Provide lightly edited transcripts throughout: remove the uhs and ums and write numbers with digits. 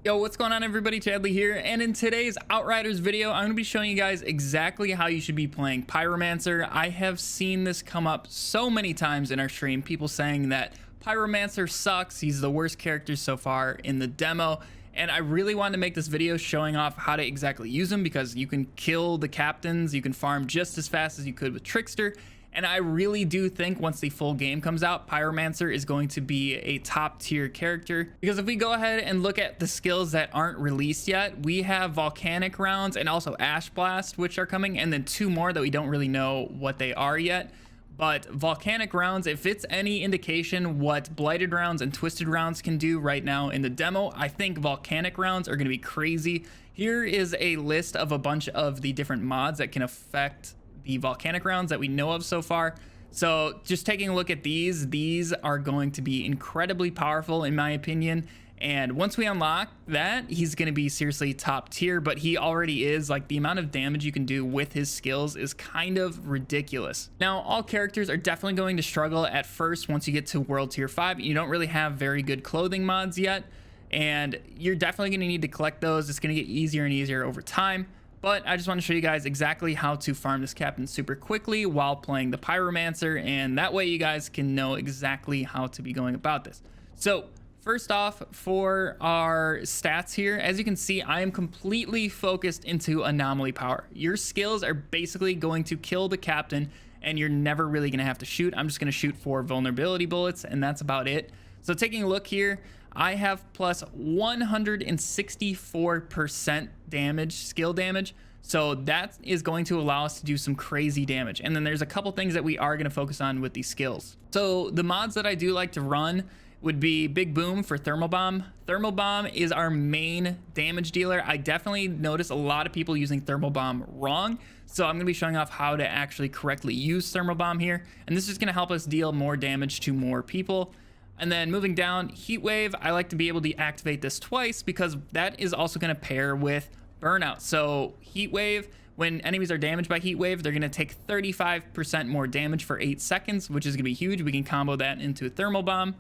Yo, what's going on everybody? Chadley here, and in today's Outriders video, I'm going to be showing you guys exactly how you should be playing Pyromancer. I have seen this come up so many times in our stream, people saying that Pyromancer sucks, he's the worst character so far in the demo, and I really wanted to make this video showing off how to exactly use him because you can kill the captains, you can farm just as fast as you could with Trickster. And I really do think once the full game comes out, Pyromancer is going to be a top tier character. Because if we go ahead and look at the skills that aren't released yet, we have Volcanic Rounds and also Ash Blast, which are coming, and then two more that we don't really know what they are yet. But Volcanic Rounds, if it's any indication what Blighted Rounds and Twisted Rounds can do right now in the demo, I think Volcanic Rounds are going to be crazy. Here is a list of a bunch of the different mods that can affect the Volcanic Rounds that we know of so far. So just taking a look at these are going to be incredibly powerful in my opinion, and once we unlock that, he's going to be seriously top tier. But he already is. Like, the amount of damage you can do with his skills is kind of ridiculous. Now, all characters are definitely going to struggle at first once you get to world tier 5. You don't really have very good clothing mods yet, and you're definitely going to need to collect those. It's going to get easier and easier over time. But I just want to show you guys exactly how to farm this captain super quickly while playing the Pyromancer, and that way you guys can know exactly how to be going about this. So first off, for our stats here, as you can see, I am completely focused into anomaly power. Your skills are basically going to kill the captain, and you're never really going to have to shoot. I'm just going to shoot for vulnerability bullets, and that's about it. So taking a look here, I have plus 164% damage, skill damage. So that is going to allow us to do some crazy damage. And then there's a couple things that we are going to focus on with these skills. So the mods that I do like to run would be Big Boom for Thermal Bomb. Thermal Bomb is our main damage dealer. I definitely notice a lot of people using Thermal Bomb wrong. So I'm going to be showing off how to actually correctly use Thermal Bomb here. And this is going to help us deal more damage to more people. And then moving down, Heat Wave, I like to be able to activate this twice because that is also going to pair with Burnout. So Heat Wave, when enemies are damaged by Heat Wave, they're going to take 35% more damage for 8 seconds, which is going to be huge. We can combo that into a Thermal Bomb.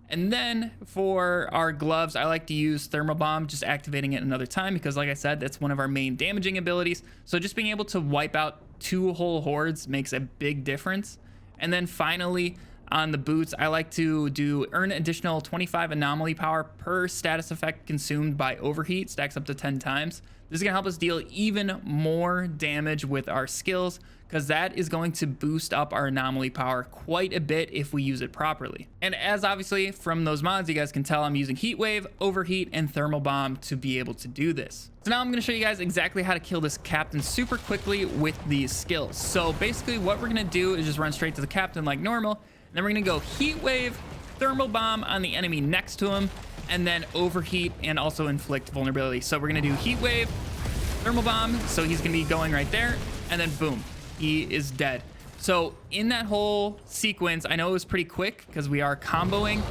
And then for our gloves, I like to use Thermal Bomb, just activating it another time because, like I said, that's one of our main damaging abilities. So just being able to wipe out 2 whole hordes makes a big difference. And then finally, on the boots, I like to earn additional 25 anomaly power per status effect consumed by overheat, stacks up to 10 times. This is going to help us deal even more damage with our skills because that is going to boost up our anomaly power quite a bit if we use it properly. And as obviously from those mods you guys can tell, I'm using Heat Wave, Overheat, and Thermal Bomb to be able to do this. So now I'm going to show you guys exactly how to kill this captain super quickly with these skills. So basically what we're going to do is just run straight to the captain like normal. Then we're going to go Heat Wave, Thermal Bomb on the enemy next to him, and then Overheat and also inflict vulnerability. So we're going to do Heat Wave, Thermal Bomb, so he's going to be going right there, and then boom, he is dead. So in that whole sequence, I know it was pretty quick because we are comboing.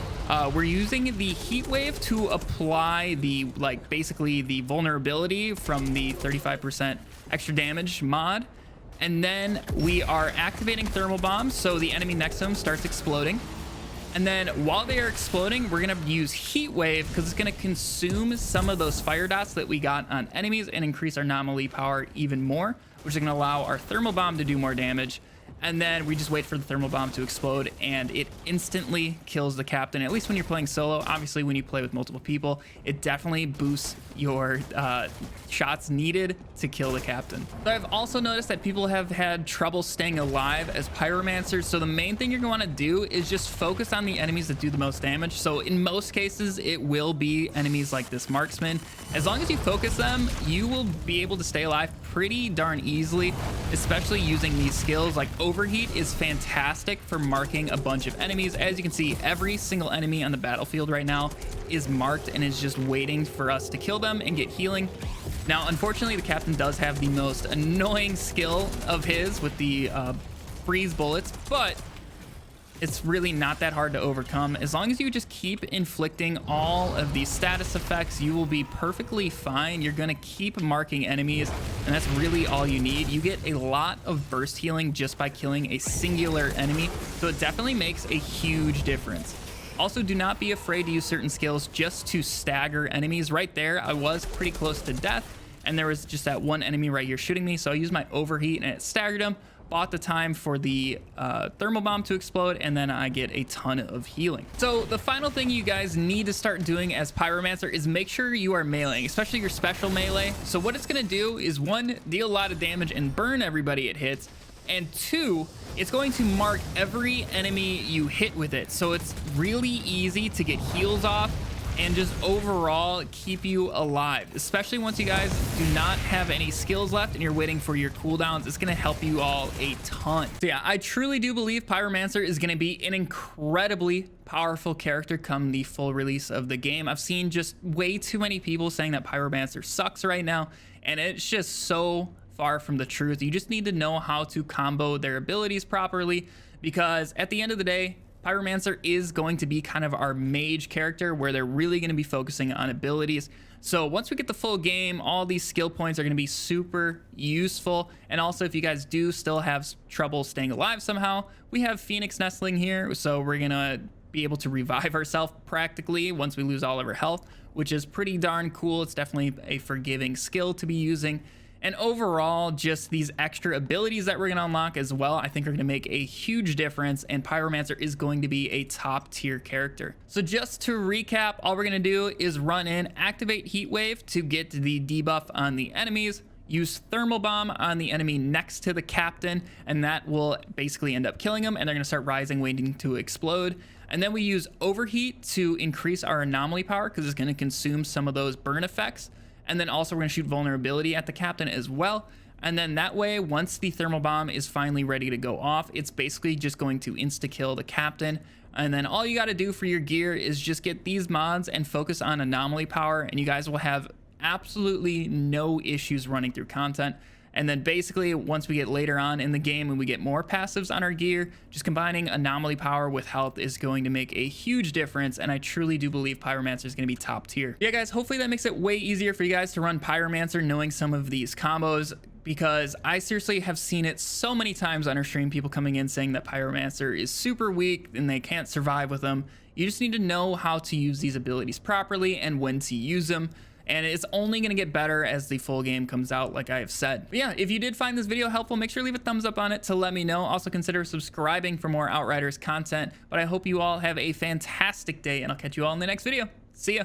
We're using the Heat Wave to apply the, basically the vulnerability from the 35% extra damage mod. And then we are activating Thermal Bomb, so the enemy next to him starts exploding. And then while they are exploding, we're going to use Heat Wave because it's going to consume some of those fire dots that we got on enemies and increase our anomaly power even more, which is going to allow our Thermal Bomb to do more damage. And then we just wait for the Thermal Bomb to explode, and it instantly kills the captain, at least when you're playing solo. Obviously, when you play with multiple people, it definitely boosts your shots needed to kill the captain. So I've also noticed that people have had trouble staying alive as Pyromancers, so the main thing you're going to want to do is just focus on the enemies that do the most damage. So in most cases, it will be enemies like this Marksman. As long as you focus them, you will be able to stay alive pretty darn easily, especially using these skills. Like Overheat is fantastic for marking a bunch of enemies. As you can see, every single enemy on the battlefield right now is marked and is just waiting for us to kill them and get healing. Now, unfortunately, the captain does have the most annoying skill of his with the freeze bullets, but it's really not that hard to overcome. As long as you just keep inflicting all of these status effects, you will be perfectly fine. You're going to keep marking enemies, and that's really all you need. You get a lot of burst healing just by killing a singular enemy, so it definitely makes a huge difference. Also, do not be afraid to use certain skills just to stagger enemies. Right there, I was pretty close to death, and there was just that one enemy right here shooting me, so I used my overheat and it staggered him. Bought the time for the thermal bomb to explode, and then I get a ton of healing. So the final thing you guys need to start doing as Pyromancer is make sure you are meleeing, especially your special melee. So what it's gonna do is, one, deal a lot of damage and burn everybody it hits, and two, it's going to mark every enemy you hit with it. So it's really easy to get heals off and just overall keep you alive, especially once you guys do not have any skills left and you're waiting for your cooldowns. It's going to help you all a ton. So yeah, I truly do believe Pyromancer is going to be an incredibly powerful character come the full release of the game. I've seen just way too many people saying that Pyromancer sucks right now, and it's just so far from the truth. You just need to know how to combo their abilities properly, because at the end of the day, Pyromancer is going to be kind of our mage character where they're really going to be focusing on abilities. So once we get the full game, all these skill points are going to be super useful. And also, if you guys do still have trouble staying alive somehow, we have Phoenix Nestling here. So we're going to be able to revive ourselves practically once we lose all of our health, which is pretty darn cool. It's definitely a forgiving skill to be using. And overall, just these extra abilities that we're going to unlock as well, I think are going to make a huge difference, and Pyromancer is going to be a top tier character. So just to recap, all we're going to do is run in, activate Heat Wave to get the debuff on the enemies, use Thermal Bomb on the enemy next to the captain, and that will basically end up killing them, and they're going to start rising, waiting to explode. And then we use Overheat to increase our anomaly power, because it's going to consume some of those burn effects. And then also we're going to shoot vulnerability at the captain as well. And then that way, once the thermal bomb is finally ready to go off, it's basically just going to insta-kill the captain. And then all you got to do for your gear is just get these mods and focus on anomaly power, and you guys will have absolutely no issues running through content. And then basically, once we get later on in the game and we get more passives on our gear, just combining anomaly power with health is going to make a huge difference. And I truly do believe Pyromancer is going to be top tier. Yeah, guys, hopefully that makes it way easier for you guys to run Pyromancer knowing some of these combos, because I seriously have seen it so many times on our stream, people coming in saying that Pyromancer is super weak and they can't survive with them. You just need to know how to use these abilities properly and when to use them. And it's only going to get better as the full game comes out, like I have said. But yeah, if you did find this video helpful, make sure to leave a thumbs up on it to let me know. Also consider subscribing for more Outriders content. But I hope you all have a fantastic day, and I'll catch you all in the next video. See ya.